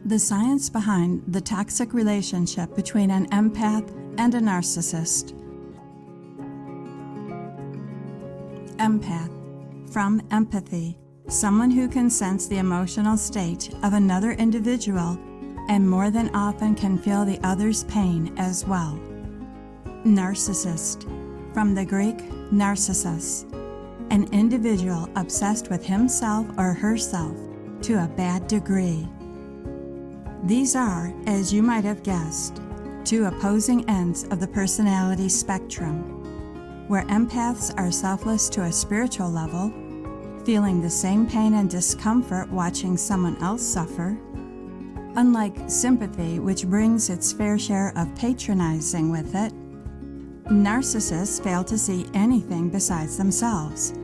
The science behind the toxic relationship between an empath and a narcissist. Empath, from empathy, someone who can sense the emotional state of another individual and more than often can feel the other's pain as well. Narcissist, from the Greek narcissus, an individual obsessed with himself or herself to a bad degree. These are, as you might have guessed, two opposing ends of the personality spectrum, where empaths are selfless to a spiritual level, feeling the same pain and discomfort watching someone else suffer. Unlike sympathy, which brings its fair share of patronizing with it, narcissists fail to see anything besides themselves,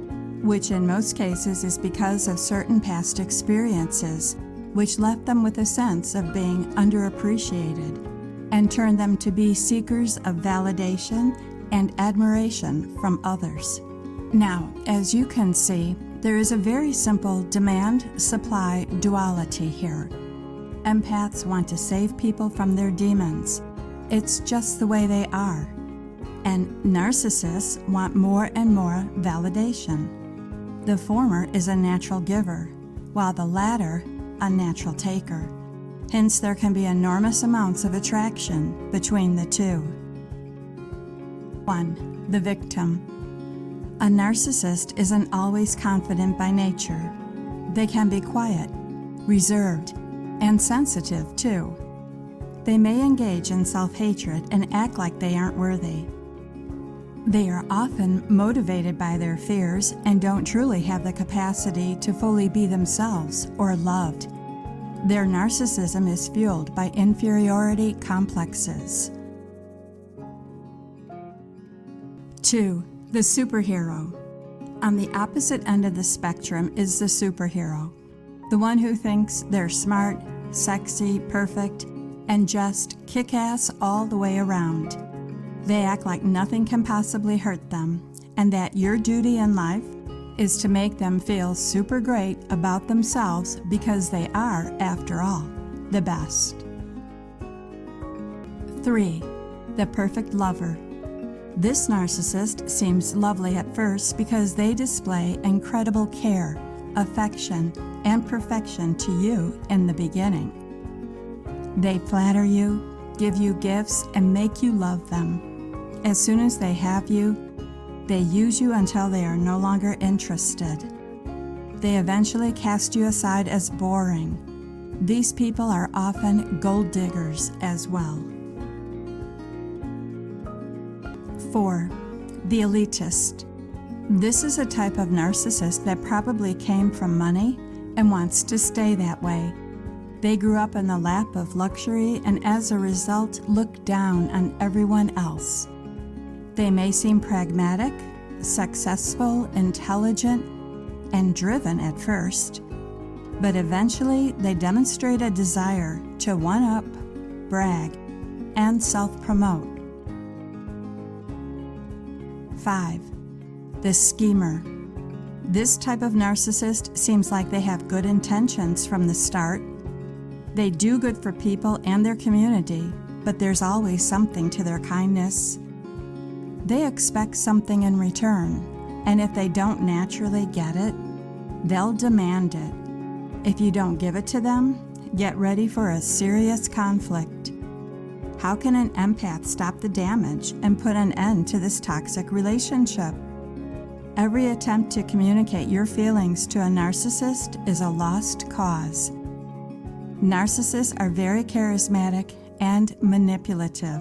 which in most cases is because of certain past experiences, which left them with a sense of being underappreciated and turned them to be seekers of validation and admiration from others. Now, as you can see, there is a very simple demand-supply duality here. Empaths want to save people from their demons. It's just the way they are. And narcissists want more and more validation. The former is a natural giver, while the latter a natural taker. Hence, there can be enormous amounts of attraction between the two. 1. The victim. A narcissist isn't always confident by nature. They can be quiet, reserved, and sensitive too. They may engage in self-hatred and act like they aren't worthy. They are often motivated by their fears and don't truly have the capacity to fully be themselves or loved. Their narcissism is fueled by inferiority complexes. 2. The superhero. On the opposite end of the spectrum is the superhero, the one who thinks they're smart, sexy, perfect, and just kick-ass all the way around. They act like nothing can possibly hurt them, and that your duty in life is to make them feel super great about themselves because they are, after all, the best. 3. The perfect lover. This narcissist seems lovely at first because they display incredible care, affection, and perfection to you in the beginning. They flatter you, give you gifts, and make you love them. As soon as they have you, they use you until they are no longer interested. They eventually cast you aside as boring. These people are often gold diggers as well. 4. The elitist. This is a type of narcissist that probably came from money and wants to stay that way. They grew up in the lap of luxury and as a result look down on everyone else. They may seem pragmatic, successful, intelligent, and driven at first, but eventually they demonstrate a desire to one-up, brag, and self-promote. 5. The schemer. This type of narcissist seems like they have good intentions from the start. They do good for people and their community, but there's always something to their kindness. They expect something in return, and if they don't naturally get it, they'll demand it. If you don't give it to them, get ready for a serious conflict. How can an empath stop the damage and put an end to this toxic relationship? Every attempt to communicate your feelings to a narcissist is a lost cause. Narcissists are very charismatic and manipulative.